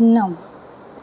9۔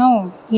9،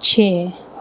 6،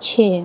6۔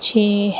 6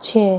6.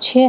6